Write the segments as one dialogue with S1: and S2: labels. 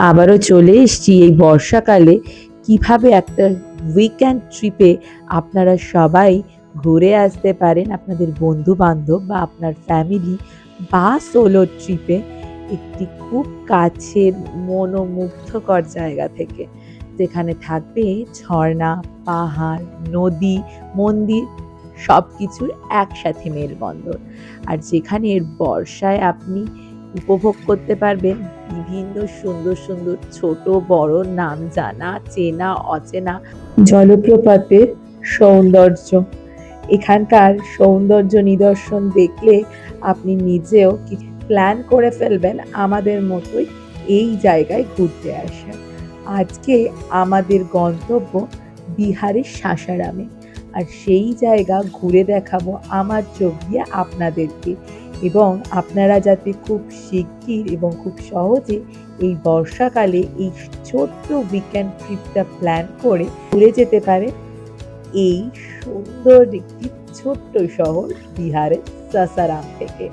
S1: আবারও চলে এসেছি এই বর্ষাকালে কিভাবে একটা উইকেন্ড ট্রিপে আপনারা সবাই ঘুরে আসতে পারেন আপনাদের বন্ধু বান্ধব বা আপনার ফ্যামিলি বা সোলো ট্রিপে একটি খুব কাছের মনোমুগ্ধকর জায়গা থেকে, যেখানে থাকবে ঝর্ণা, পাহাড়, নদী, মন্দির, সব কিছুর একসাথে মেলবন্ধন। আর যেখানে বর্ষায় আপনি উপভোগ করতে পারবেন বিভিন্ন সুন্দর সুন্দর ছোট বড় নাম জানা চেনা অচেনা জলপ্রপাতের সৌন্দর্য। এখানকার সৌন্দর্য নিদর্শন দেখলে আপনি নিজেও প্ল্যান করে ফেলবেন আমাদের মতোই এই জায়গায় ঘুরতে আসা। আজকে আমাদের গন্তব্য বিহারের সাসারামে, আর সেই জায়গা ঘুরে দেখাবো আমার চোখ দিয়ে আপনাদেরকে, এবং আপনারা যাতে খুব শিগগির এবং খুব সহজে এই বর্ষাকালে এই ছোট্ট উইকেন্ড ট্রিপটা প্ল্যান করে ঘুরে যেতে পারে এই সুন্দর একটি ছোট্ট শহর বিহারের সাসারাম থেকে।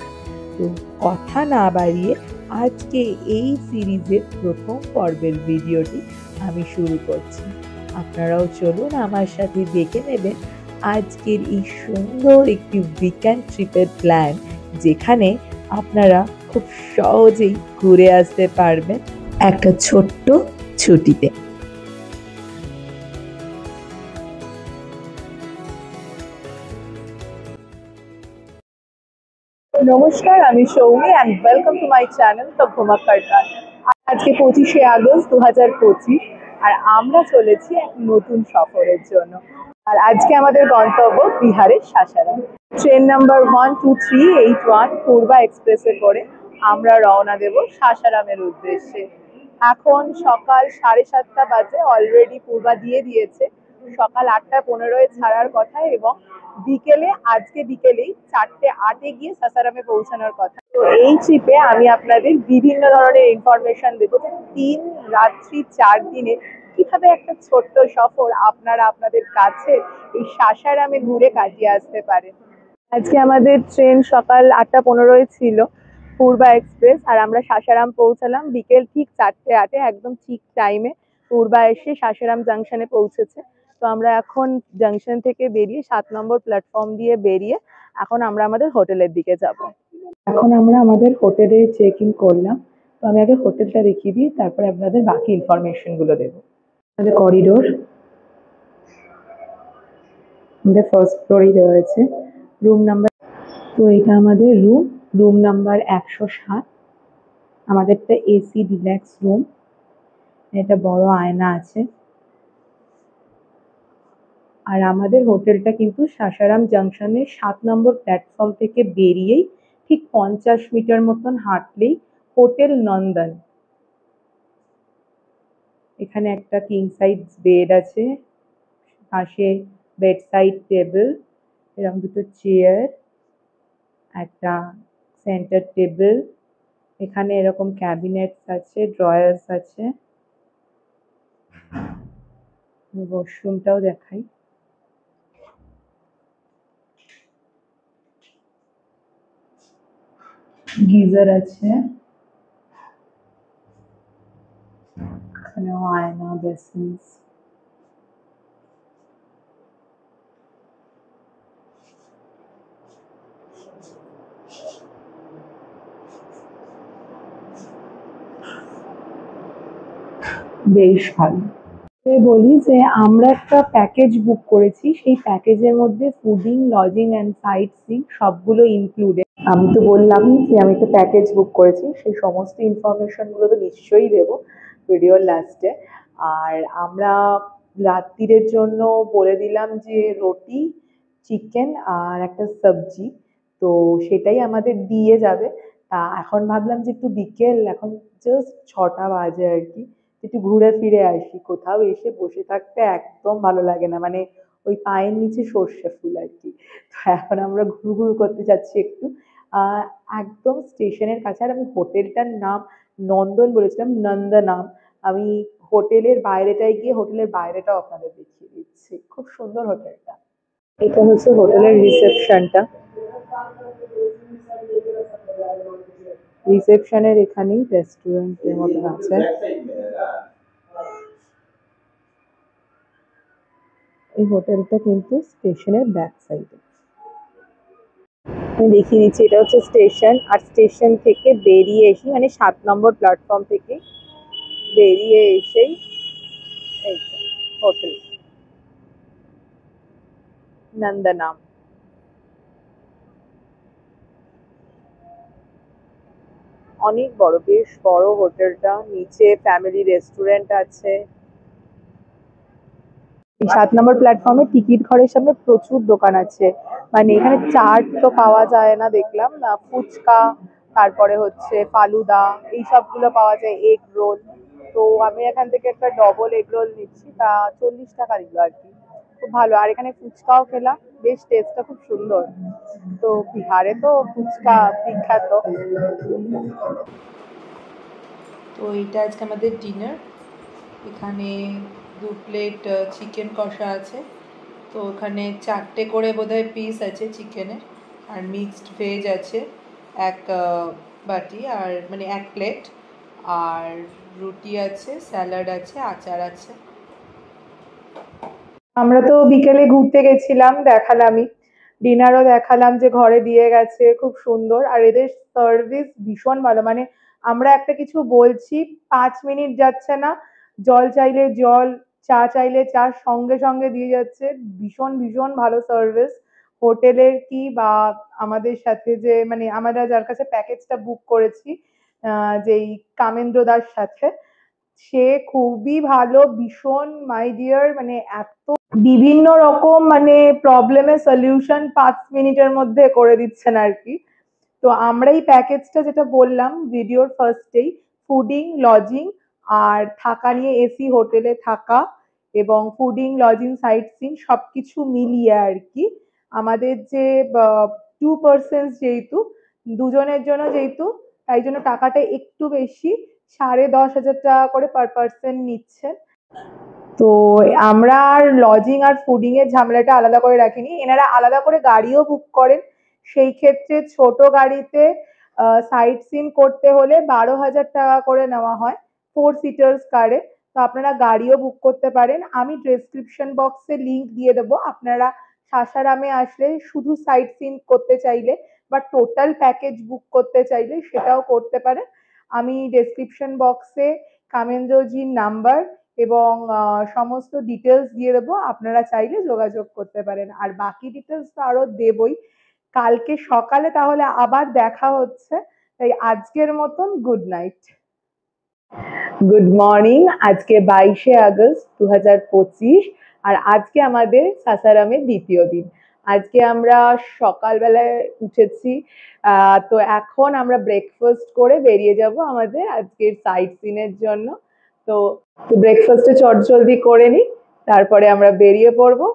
S1: তো কথা না বাড়িয়ে আজকে এই সিরিজের প্রথম পর্বের ভিডিওটি আমি শুরু করছি। আপনারাও চলুন আমার সাথে দেখে নেবেন আজকের এই সুন্দর একটি উইকেন্ড ট্রিপের প্ল্যান, যেখানে আপনারা খুব সহজেই ঘুরে আসতে পারবেন একটা ছোট্ট ছুটিতে। নমস্কার, আমি Soumi and welcome to my channel the Ghumakkar Gaan. আজকে 25শে আগস্ট 2025, আর আমরা চলেছি এক নতুন সফরের জন্য। আর আজকে আমাদের গন্তব্য বিহারের সাসারাম। ট্রেন নাম্বার 12381 পূর্বা এক্সপ্রেসে করে আমরা রওনা দেব সাসারামের উদ্দেশ্যে। এখন সকাল 7:30 বাজে, অলরেডি পূর্বা দিয়ে দিয়েছে। সকাল 8:15 ছাড়ার কথা এবং আজকে বিকেলেই 4:08 গিয়ে সাসারামে পৌঁছানোর কথা। তো এই ট্রিপে আমি আপনাদের বিভিন্ন ধরনের ইনফরমেশন দেবো যে 3 রাত্রি 4 দিনে কিভাবে একটা ছোট্ট সফর আপনারা আপনাদের কাছে এই সাসারামে ঘুরে কাটিয়ে আসতে পারেন। আজকে আমাদের ট্রেন সকাল 8:15 ছিল, পূর্বা এক্সপ্রেস, আর আমরা সাসারাম পৌঁছালাম বিকেল ঠিক 4:08, একদম ঠিক টাইমে পূর্বা এসে সাসারাম জাংশনে পৌঁছেছে। তো আমরা এখন জাংশন থেকে বেরিয়ে 7 নম্বর প্ল্যাটফর্ম দিয়ে বেরিয়ে এখন আমরা আমাদের হোটেলের দিকে যাব। এখন আমরা আমাদের হোটেলে চেক ইন করলাম। তো আমি আগে হোটেলটা দেখিয়ে দিই, তারপরে আপনাদের বাকি ইনফরমেশন গুলো দেবো। আমাদের করিডোর, আমাদের ফার্স্ট ফ্লোরেই দেওয়া হয়েছে রুম নাম্বার। তো এটা আমাদের রুম নাম্বার 107। আমাদেরটা এসি ডিলাক্স রুম। এটা বড় আয়না আছে। আর আমাদের হোটেলটা কিন্তু সাসারাম জাংশনের 7 নম্বর প্ল্যাটফর্ম থেকে বেরিয়েই ঠিক 50 মিটার মতন হাঁটলেই হোটেল নন্দন। এখানে একটা কিং সাইজ বেড আছে, পাশে বেড সাইড টেবিল, এরকম দুটো চেয়ার, একটা সেন্টার টেবিল, এখানে এরকম ক্যাবিনেটস আছে, ড্রয়ার্স আছে। ওয়াশরুমটাও দেখাই। গিজার আছে, এখানেও আয়না, বেসিনস। বেশ ভালো। বলি যে আমরা একটা প্যাকেজ বুক করেছি, সেই প্যাকেজের মধ্যে fooding, lodging and site seeing সবগুলো ইনক্লুডেড। আমি তো বললামই যে আমি একটা প্যাকেজ বুক করেছি, সেই সমস্ত ইনফরমেশনগুলো তো নিশ্চয়ই দেবো ভিডিওর লাস্টে। আর আমরা রাত্রিরের জন্য বলে দিলাম যে রুটি, চিকেন আর একটা সবজি, তো সেটাই আমাদের দিয়ে যাবে। তা এখন ভাবলাম যে একটু বিকেল, এখন জাস্ট 6টা বাজে আর কি, একটু ঘুরে ফিরে আসি। কোথাও এসে বসে থাকতে একদম ভালো লাগে না, মানে ওই পায়ের নিচে সর্ষে ফুল আর কি। তো এখন আমরা ঘুরু ঘুরু করতে যাচ্ছি একটু একদম স্টেশনের কাছে। আর আমি হোটেলটার নাম নন্দন বলেছিলাম, নন্দনাম। আমি হোটেলের বাইরেটায় গিয়ে হোটেলের বাইরেটাও আপনাদের দেখিয়ে দিচ্ছি, খুব সুন্দর হোটেলটা। এটা হচ্ছে হোটেলের রিসেপশনটা। রিসেপশনের এখানেই রেস্টুরেন্টের মতন আছে। এই হোটেলটা কিন্তু স্টেশনের ব্যাক সাইডে। আমি দেখিয়ে দিচ্ছি, এটা হচ্ছে স্টেশন। আর স্টেশন থেকে বেরিয়ে এসে মানে 7 নম্বর প্ল্যাটফর্ম থেকে বেরিয়ে এসেই এই হোটেল নন্দনাম। অনেক বড়, বেশ বড় হোটেলটা। নিচে ফ্যামিলি রেস্টুরেন্ট আছে। এই 7 নম্বর প্ল্যাটফর্মে টিকিট ঘরের সামনে প্রচুর দোকান আছে। মানে এখানে চাট তো পাওয়া যায় না দেখলাম না, ফুচকা, তারপরে হচ্ছে ফালুদা, এই সবগুলো পাওয়া যায়, এগ রোল। তো আমি এখান থেকে একটা ডবল এগ রোল নিচ্ছি, তা 40 টাকা নিল আর কি। খুব ভালো। আর এখানে ফুচকাও খেলাম, বেশ টেস্টটা খুব সুন্দর। তো বিহারে তো ফুচকা বিখ্যাত। তো এইটা আজকে আমাদের ডিনার। এখানে 2 প্লেট চিকেন কষা আছে। তো ওখানে 4টে করে বোধহয় পিস আছে চিকেনের। আর মিক্সড ভেজ আছে 1 বাটি, আর মানে 1 প্লেট। আর রুটি আছে, স্যালাড আছে, আচার আছে। আমরা তো বিকেলে ঘুরতে গেছিলাম, দেখালামই। ডিনারও দেখালাম যে ঘরে দিয়ে গেছে, খুব সুন্দর। আর এদের সার্ভিস ভীষণ ভালো। মানে আমরা একটা কিছু বলছি, 5 মিনিট যাচ্ছে না, জল চাইলে জল, চা চাইলে চা সঙ্গে সঙ্গে দিয়ে যাচ্ছে। ভীষণ ভীষণ ভালো সার্ভিস হোটেলের। কি বা আমাদের সাথে যে মানে আমরা যার কাছে প্যাকেজটা বুক করেছি, যেই কামেন্দ্র দার সাথে, সে খুবই ভালো, ভীষণ মাই ডিয়ার। মানে এত বিভিন্ন রকম মানে প্রবলেমের সলিউশন 5 মিনিটের মধ্যে করে দিচ্ছেন আর কি। তো আমরা এই প্যাকেজটা যেটা বললাম ভিডিওর ফার্স্টেই, ফুডিং, লজিং আর থাকা নিয়ে, এসি হোটেলে থাকা এবং ফুডিং, লজিং, সাইট সিন সবকিছু মিলিয়ে আর কি, আমাদের যে 2 পার্সন যেহেতু, দুজনের জন্য যেহেতু, তাই জন্য টাকাটা একটু বেশি, 10,500 টাকা করে পার পার্সন নিচ্ছে। তো আমরা আর লজিং আর ফুডিং এর ঝামেলাটা আলাদা করে রাখিনি, এনারা আলাদা করে গাড়িও বুক করেন। সেই ক্ষেত্রে ছোট গাড়িতে সাইট সিন করতে হলে 12,000 টাকা করে নেওয়া হয় 4 সিটার্স কারে। তো আপনারা গাড়িও বুক করতে পারেন। আমি ডেসক্রিপশন বক্সে লিংক দিয়ে দেবো। আপনারা সাসারামে আসলে শুধু সাইট সিন করতে চাইলে বা টোটাল প্যাকেজ বুক করতে চাইলে সেটাও করতে পারেন। আমি ডেসক্রিপশন বক্সে কামেন্দ্রজির নাম্বার এবং সমস্ত ডিটেলস দিয়ে দেবো, আপনারা চাইলে যোগাযোগ করতে পারেন। আর বাকি ডিটেলস তো আরো দেবই। কালকে সকালে তাহলে আবার দেখা হচ্ছে। তাই আজকের মতন গুড নাইট। Good morning. আজকে 22শে আগস্ট 2025। আর আজকে আমাদের সাসারামের দ্বিতীয় দিন। আজকে আমরা সকালবেলায় উঠেছি। তো এখন আমরা ব্রেকফাস্ট করে বেরিয়ে যাব আমাদের আজকের সাইট সিনের জন্য। তো ব্রেকফাস্টে চটজলদি করে নিই, তারপরে আমরা বেরিয়ে পড়বো।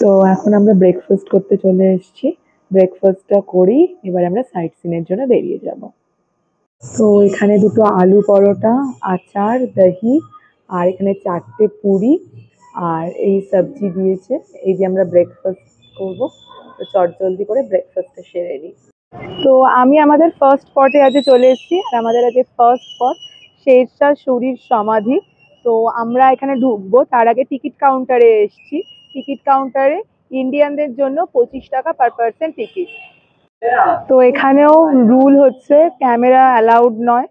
S1: তো এখন আমরা ব্রেকফাস্ট করতে চলে এসেছি। ব্রেকফাস্টটা করি, এবার আমরা সাইট সিনের জন্য বেরিয়ে যাব। তো এখানে 2টো আলু পরোটা, আচার, দহি, আর এখানে 4টে পুরি আর এই সবজি দিয়েছে। এই যে আমরা ব্রেকফাস্ট করব, তো চটজলদি করে ব্রেকফাস্টটা সেরে নিই। তো আমি আমাদের ফার্স্ট স্পটে আজকে চলে এসেছি। আর আমাদের আজকে ফার্স্ট স্পট শেরশাহ সূরির সমাধি। তো আমরা এখানে ঢুকবো, তার আগে টিকিট কাউন্টারে এসেছি। টিকিট কাউন্টারে ইন্ডিয়ানদের জন্য 25 টাকা পার পার্সন টিকিট। তো এখানেও রুল হচ্ছে ক্যামেরা অ্যালাউড নয়।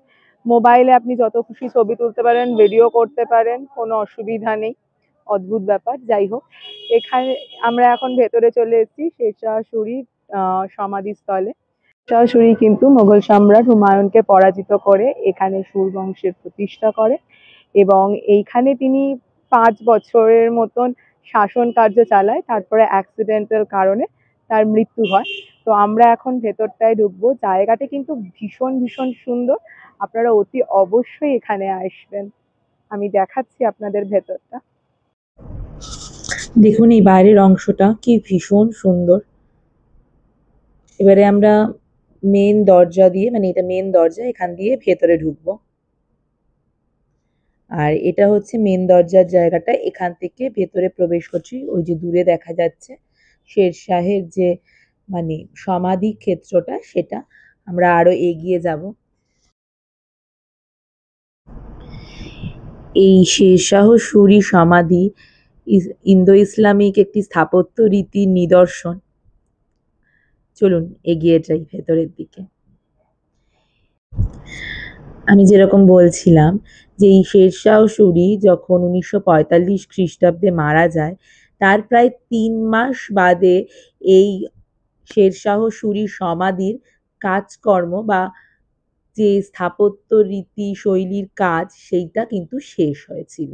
S1: মোবাইলে আপনি যত খুশি ছবি তুলতে পারেন, ভিডিও করতে পারেন, কোনো অসুবিধা নেই। অদ্ভুত ব্যাপার, যাই হোক। এখানে আমরা এখন ভেতরে চলে এসেছি শেরশাহ সূরির সমাধিস্থলে। শেরশাহ সূরি কিন্তু মোগল সম্রাট হুমায়ুনকে পরাজিত করে এখানে সুর বংশের প্রতিষ্ঠা করে এবং এইখানে তিনি 5 বছরের মতন শাসন কার্য চালায়। তারপরে অ্যাক্সিডেন্টাল কারণে তার মৃত্যু হয়। তো আমরা এখন ভেতরটায় ঢুকবো। জায়গাটা কিন্তু ভীষণ ভীষণ সুন্দর। আপনারা অতি অবশ্যই এখানে আসবেন। আমি দেখাচ্ছি আপনাদের ভেতরটা। দেখুন এই বাইরের অংশটা কি ভীষণ সুন্দর। এবারে আমরা মেন দরজা দিয়ে, মানে এটা মেন দরজা, এখান দিয়ে ভেতরে ঢুকবো। আর এটা হচ্ছে মেন দরজার জায়গাটা। এখান থেকে ভেতরে প্রবেশ করছি, ওই যে দূরে দেখা যাচ্ছে শেরশাহের যে মানে সমাধি ক্ষেত্রটা, সেটা আমরা আরো এগিয়ে যাব। এই শেরশাহ সুরি সমাধি ইন্দো ইসলামিক একটি স্থাপত্য রীতির নিদর্শন। চলুন এগিয়ে যাই ভেতরের দিকে। আমি যেরকম বলছিলাম যে এই শেরশাহ সুরি যখন 1945 খ্রিস্টাব্দে মারা যায়, তার প্রায় 3 মাস বাদে এই শেরশাহ সুরি সমাধির কাজকর্ম বা যে স্থাপত্য রীতি শৈলীর কাজ, সেইটা কিন্তু শেষ হয়েছিল।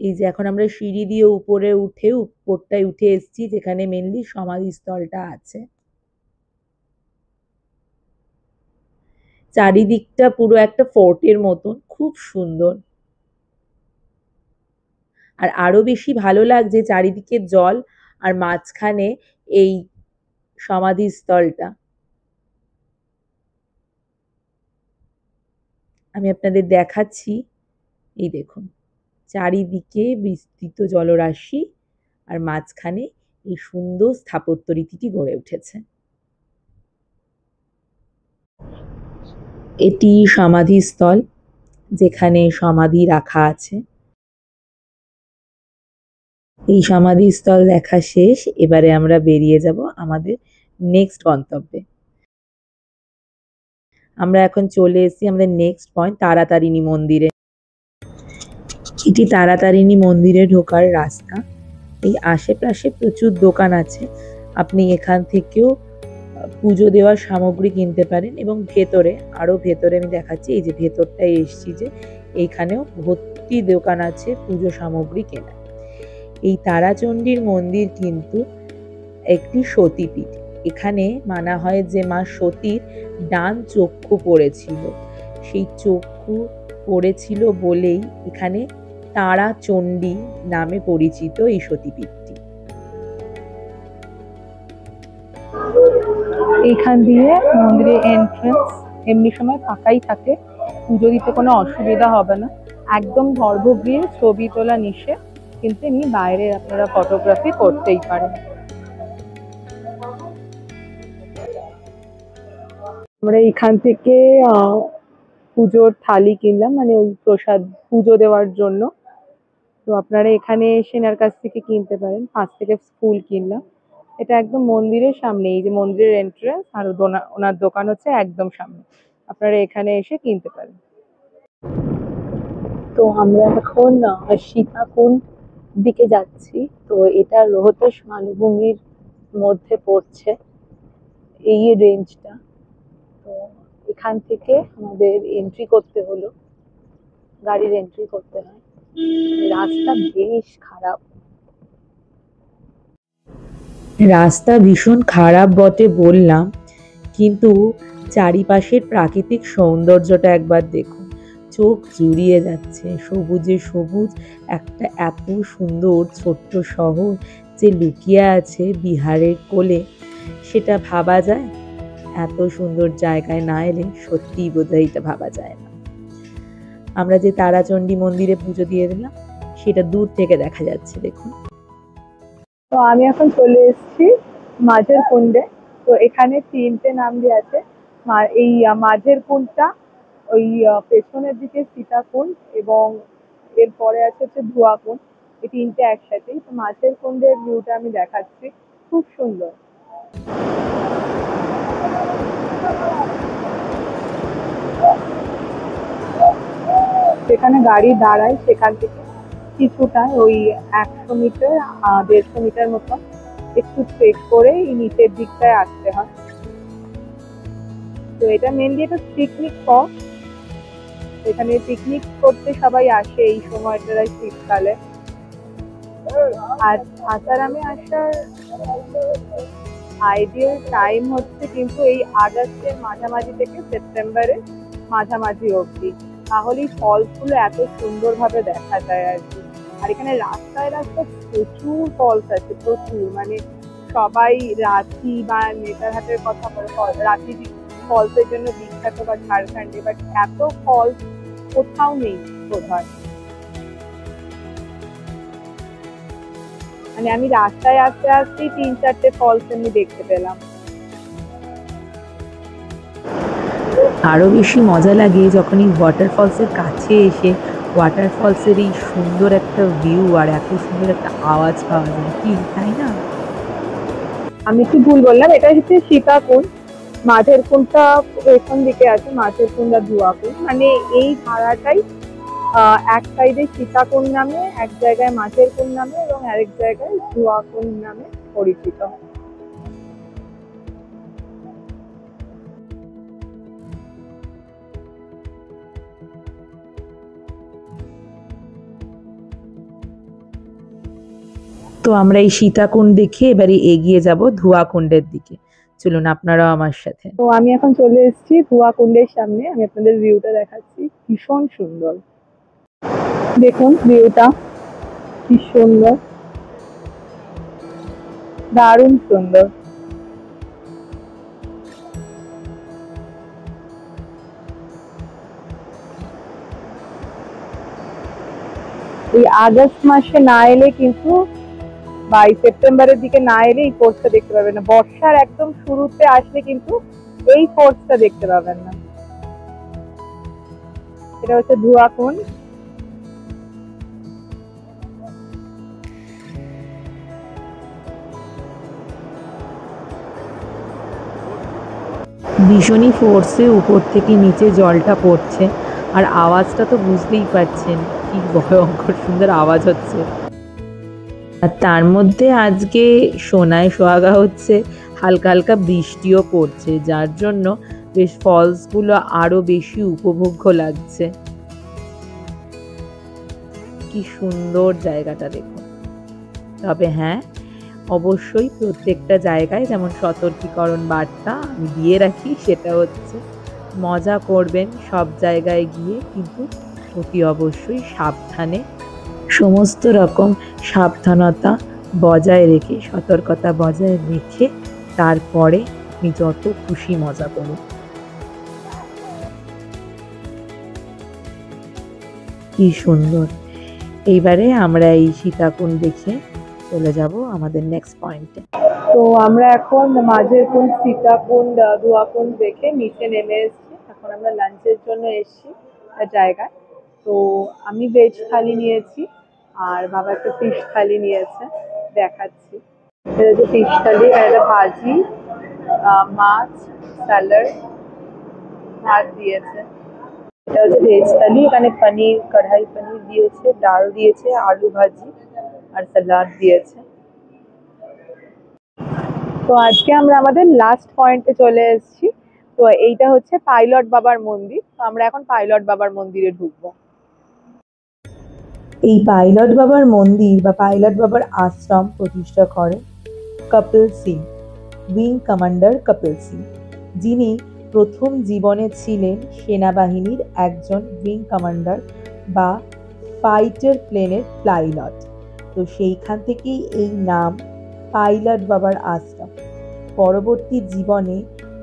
S1: এই যে এখন আমরা সিঁড়ি দিয়ে উপরটায় উঠে এসেছি, যেখানে মেনলি সমাধিস্থলটা আছে। চারিদিকটা পুরো একটা ফোর্টের মতন, খুব সুন্দর। আর আরো বেশি ভালো লাগছে চারিদিকে জল আর মাঝখানে এই সমাধিস্থলটা। আমি আপনাদের দেখাচ্ছি, এই দেখুন চারিদিকে বিস্তৃত জলরাশি আর মাঝখানে এই সুন্দর স্থাপত্য রীতিটি গড়ে উঠেছে। এটি সমাধিস্থল, যেখানে সমাধি রাখা আছে। এই সমাধিস্থল দেখা শেষ, এবারে আমরা বেরিয়ে যাব আমাদের নেক্সট গন্তব্যে। আমরা এখন চলে এসেছি আমাদের নেক্সট পয়েন্ট, তারাতারিণী মন্দিরে। এটি তারাতারিণী মন্দিরে ঢোকার রাস্তা। এই আশেপাশে প্রচুর দোকান আছে, আপনি এখান থেকেও পুজো দেওয়ার সামগ্রী কিনতে পারেন। এবং আরো ভেতরে আমি দেখাচ্ছি, এই যে ভেতরটায় এসছি, যে এইখানেও ভর্তি দোকান আছে পুজো সামগ্রী কেনা। এই তারাচণ্ডীর মন্দির কিন্তু একটি সতীপীঠ। এখানে মানা হয় যে মা সতীর ডান চক্ষু পড়েছিল, সেই চক্ষু পড়েছিল বলেই এখানে তারাচণ্ডী নামে পরিচিত এই সতীপীঠটি।
S2: এইখান দিয়ে মন্দিরের এন্ট্রান্স এমনি সময় ফাঁকাই থাকে, পুজো দিতে কোনো অসুবিধা হবে না। একদম গর্ভগৃহে ছবি তোলা নিষেধ, কিন্তু এমনি বাইরে আপনারা ফটোগ্রাফি করতেই পারেন। আমরা এখান থেকে পুজোর থালি কিনলাম, মানে ওই প্রসাদ পুজো দেওয়ার জন্য। তো আপনারা এখানে এসে এনার কাছ থেকে কিনতে পারেন। 5 থেকে ফুল কিনলাম। এটা একদম মন্দিরের সামনে, এই যে মন্দিরের এন্ট্রান্স, আর ওনার দোকান হচ্ছে একদম সামনে, আপনারা এখানে এসে কিনতে পারেন। তো আমরা এখন সীতাকুণ্ড দিকে যাচ্ছি। তো এটা রোহতাস মালভূমির মধ্যে পড়ছে এই রেঞ্জটা। তো এখান থেকে আমাদের এন্ট্রি করতে হলো, গাড়ির এন্ট্রি করতে হয়। রাস্তা বেশ খারাপ,
S1: রাস্তা ভীষণ খারাপ বটে বললাম, কিন্তু চারিপাশের প্রাকৃতিক সৌন্দর্যটা একবার দেখুন, চোখ জুড়িয়ে যাচ্ছে। সবুজে সবুজ একটা এত সুন্দর ছোট্ট শহর যে লুকিয়ে আছে বিহারের কোলে, সেটা ভাবা যায়? এত সুন্দর জায়গায় না এলে সত্যিই বোধহয় এটা ভাবা যায় না। আমরা যে তারাচণ্ডী মন্দিরে পুজো দিয়ে দিলাম, সেটা দূর থেকে দেখা যাচ্ছে, দেখুন।
S2: তো আমি এখন চলে এসেছি মাঝের কুণ্ডে। তো এখানে 3টে নাম দিয়ে আছে। এই মাঝের কুণ্ডটা ওই পেছনের দিকে সীতাকুণ্ড, এবং এরপরে আছে হচ্ছে ধোয়াকুণ্ড। এই 3টে একসাথেই। তো মাঝের কুণ্ডের ভিউটা আমি দেখাচ্ছি, খুব সুন্দর। যেখানে গাড়ি দাঁড়ায় সেখান থেকে কিছুটা ওই 100 মিটার 150 মিটার মতো একটু ট্রেক করে এই নিচের দিকটায় আসতে হয়। তো এটা মেনলি একটা পিকনিক স্পট, এখানে পিকনিক করতে সবাই আসে এই সময়টায় শীতকালে। আর সাসারামে আসার আইডিয়াল টাইম হচ্ছে কিন্তু এই আগস্টের মাঝামাঝি থেকে সেপ্টেম্বরের মাঝামাঝি অবধি, তাহলেই ফলসগুলো এত সুন্দরভাবে দেখা যায় আর কি। আর এখানে রাস্তায় রাস্তায় প্রচুর ফলস আছে, প্রচুর, মানে সবাই রাঁচি বা নেতারহাটের কথা বলে, রাঁচি ফলসের জন্য বিখ্যাত, বা ঝাড়খণ্ডে, বাট এত ফলস কোথাও নেই বোধহয়। মানে আমি রাস্তায় আসতে আসতেই 3-4টে ফলস এমনি দেখতে পেলাম।
S1: আরও বেশি মজা লাগে যখন এই ওয়াটারফলসের কাছে এসে ওয়াটারফলসের এই সুন্দর একটা ভিউ আর এত সুন্দর একটা আওয়াজ পাওয়া যায়, কি তাই না?
S2: আমি একটু ভুল বললাম, এটা হচ্ছে সীতাকুণ্ড। মাঝের কুণ্ডটা পেছন দিকে আছে, মাঝের কুণ্ড আর ধোঁয়াকুণ্ড, মানে এই ধারাটাই এক সাইডে সীতাকুণ্ড নামে, এক জায়গায় মাঝের কুণ্ড নামে এবং আরেক জায়গায় ধোঁয়াকুণ্ড নামে পরিচিত।
S1: তো আমরা এই সীতাকুণ্ড দেখে এবারে এগিয়ে যাব ধোঁয়াকুণ্ডের দিকে। চলুন আপনারাও আমার সাথে।
S2: তো আমি এখন চলে এসেছি ধোঁয়াকুণ্ডের সামনে, আমি আপনাদের ভিউটা দেখাচ্ছি, ভীষণ সুন্দর। দেখুন ভিউটা কি সুন্দর, দারুণ সুন্দর। এই আগস্ট মাসে না এলে কিন্তু, বা এই সেপ্টেম্বরের দিকে না এলে এই ফোর্সটা দেখতে পাবেন না। বর্ষার একদম শুরুতে আসলে কিন্তু এই ফোর্সটা দেখতে পাবেন না। এটা হচ্ছে ধোঁয়াকুণ্ড।
S1: ভীষণই ফোর্সে উপর থেকে নিচে জলটা পড়ছে, আর আওয়াজটা তো বুঝতেই পারছেন কি ভয়ঙ্কর সুন্দর আওয়াজ হচ্ছে। আর তার মধ্যে আজকে সোনায় সোহাগা হচ্ছে, হালকা হালকা বৃষ্টিও পড়ছে, যার জন্য বেশ ফলসগুলো আরো বেশি উপভোগ্য লাগছে। কি সুন্দর জায়গাটা দেখুন। তবে হ্যাঁ, অবশ্যই প্রত্যেকটা জায়গায় যেমন সতর্কীকরণ বার্তা আমি দিয়ে রাখি, সেটা হচ্ছে মজা করবেন সব জায়গায় গিয়ে, কিন্তু অতি অবশ্যই সাবধানে, সমস্ত রকম সাবধানতা বজায় রেখে, সতর্কতা বজায় রেখে তারপরে আপনি যত খুশি মজা করুন। কি সুন্দর। এইবারে আমরা এই সীতাকুণ্ড দেখে চলে যাব আমাদের নেক্সট পয়েন্টে।
S2: তো আমরা এখন মাঝের কুণ্ড, সীতাকুণ্ড, ধোঁয়াকুণ্ড দেখে নিচে নেমে এসেছি। এখন আমরা লাঞ্চের জন্য এসেছি জায়গায়। তো আমি ভেজ থালি নিয়েছি আর বাবা একটা ফিশ থালি নিয়েছে, দেখাচ্ছি। এটা হচ্ছে ফিশ থালি, আর একটা ভাজি, মাছ, স্যালাড, ভাত দিয়েছে। এটা হচ্ছে ভেজ থালি, এখানে পনির, কড়াই পনির দিয়েছে, ডাল দিয়েছে, আলু ভাজি আর স্যালাড দিয়েছে। তো আজকে আমরা আমাদের লাস্ট পয়েন্টে চলে এসেছি। তো এইটা হচ্ছে পাইলট বাবার মন্দির। তো আমরা এখন পাইলট বাবার মন্দিরে ঢুকবো।
S1: এই পাইলট বাবার মন্দির বা পাইলট বাবার আশ্রম প্রতিষ্ঠা করেন কপিল সিং, উইং কমান্ডার কপিল সিং, যিনি প্রথম জীবনে ছিলেন সেনাবাহিনীর একজন উইং কমান্ডার বা ফাইটার প্লেনের পাইলট। তো সেইখান থেকেই এই নাম পাইলট বাবার আশ্রম। পরবর্তী জীবনে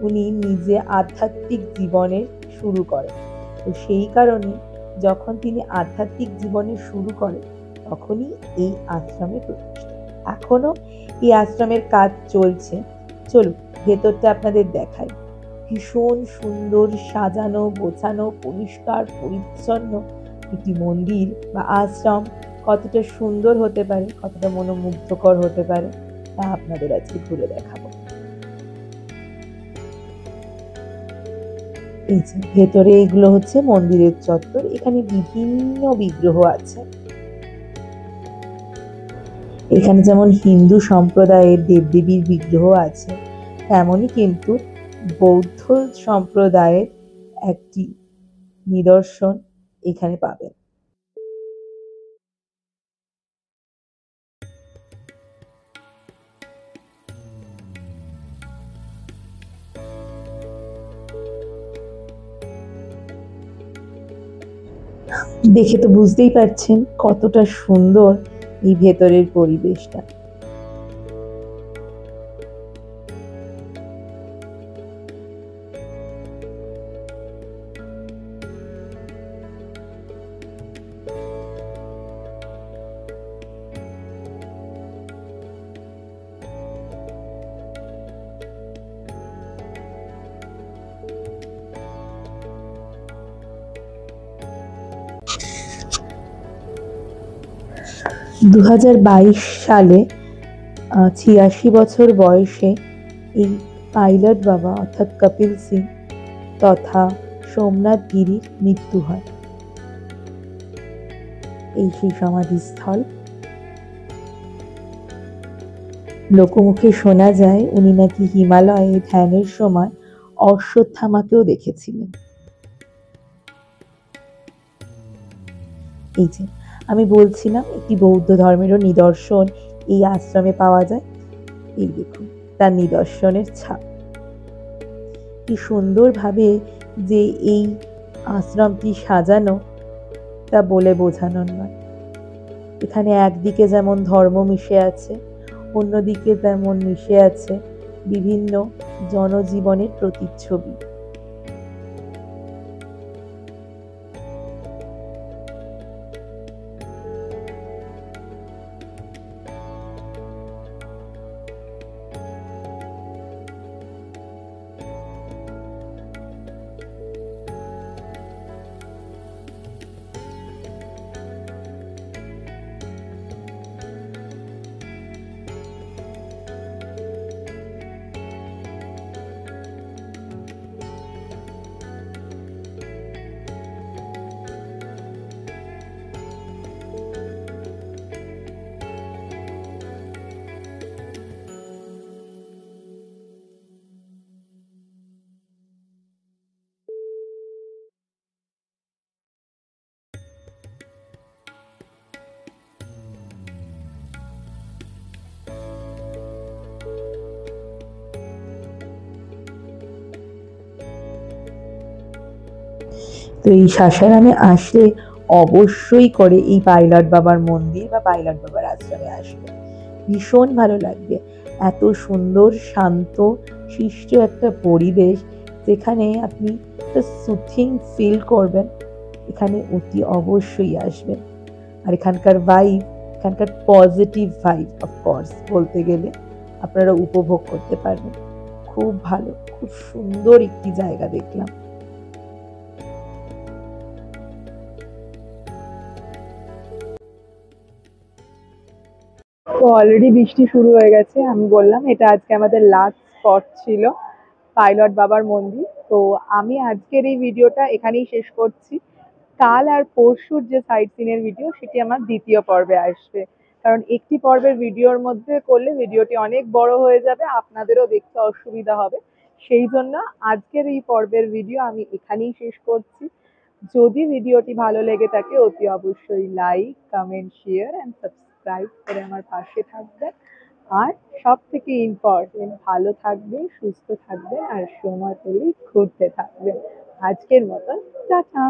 S1: উনি নিজে আধ্যাত্মিক জীবনের শুরু করেন। তো সেই কারণে যখন তিনি আধ্যাত্মিক জীবনে শুরু করেন, তখনই এই আশ্রমের প্রতিষ্ঠা। এখনো এই আশ্রমের কাজ চলছে। চলুন ভেতরটা আপনাদের দেখাই। ভীষণ সুন্দর সাজানো গোছানো, পরিষ্কার পরিচ্ছন্ন একটি মন্দির বা আশ্রম কতটা সুন্দর হতে পারে, কতটা মনোমুগ্ধকর হতে পারে, তা আপনাদের আজকে ঘুরে দেখাবো। এই যে ভেতরে এগুলো হচ্ছে মন্দিরের চত্বর। এখানে বিভিন্ন বিগ্রহ আছে। এখানে যেমন হিন্দু সম্প্রদায়ের দেবদেবীর বিগ্রহ আছে, তেমনই কিন্তু বৌদ্ধ সম্প্রদায়ের একটি নিদর্শন এখানে পাবেন। দেখে তো বুঝতেই পারছেন কতটা সুন্দর এই ভেতরের পরিবেশটা। সালে ৮৬ বছর বয়সে এই পাইলট বাবা অর্থাৎ কপিল সিং তথা সোমনাথ গিরির মৃত্যু হয়। এই সেই সমাধিস্থল। লোকমুখে শোনা যায় উনি নাকি হিমালয়ে ধ্যানের সময় অশ্বত্থামাকেও দেখেছিলেন। এই যে আমি বলছিলাম একটি বৌদ্ধ ধর্মেরও নিদর্শন এই আশ্রমে পাওয়া যায়। এই দেখুন তার নিদর্শনের ছাপ। কি সুন্দরভাবে যে এই আশ্রমটি সাজানো তা বলে বোঝানোর নয়। এখানে একদিকে যেমন ধর্ম মিশে আছে, অন্যদিকে তেমন মিশে আছে বিভিন্ন জনজীবনের প্রতিচ্ছবি। তো এই সাসারামে আসলে অবশ্যই করে এই পাইলট বাবার মন্দির বা পাইলট বাবার আশ্রমে আসবে, ভীষণ ভালো লাগবে। এত সুন্দর শান্ত শিষ্ট একটা পরিবেশ যেখানে আপনি একটা সুথিং ফিল করবেন, এখানে অতি অবশ্যই আসবেন। আর এখানকার ভাইব, এখানকার পজিটিভ ভাইব অফকোর্স বলতে গেলে আপনারা উপভোগ করতে পারবেন। খুব ভালো, খুব সুন্দর একটি জায়গা দেখলাম।
S2: তো অলরেডি বৃষ্টি শুরু হয়ে গেছে। আমি বললাম এটা আজকে আমাদের লাস্ট স্পট ছিল পাইলট বাবার মন্দির। তো আমি আজকের এই ভিডিওটা এখানেই শেষ করছি। কাল আর পরশুর যে সাইট সিনের ভিডিও সেটি আমার দ্বিতীয় পর্বে আসবে, কারণ একটি পর্বের ভিডিওর মধ্যে করলে ভিডিওটি অনেক বড় হয়ে যাবে, আপনাদেরও দেখতে অসুবিধা হবে। সেই জন্য আজকের এই পর্বের ভিডিও আমি এখানেই শেষ করছি। যদি ভিডিওটি ভালো লেগে থাকে অতি অবশ্যই like, comment, share and subscribe করে আমার পাশে থাকবেন। আর সব থেকে ইম্পর্টেন্ট, ভালো থাকবেন, সুস্থ থাকবেন আর সময় পেলেই ঘুরতে থাকবেন। আজকের মতন টাটা।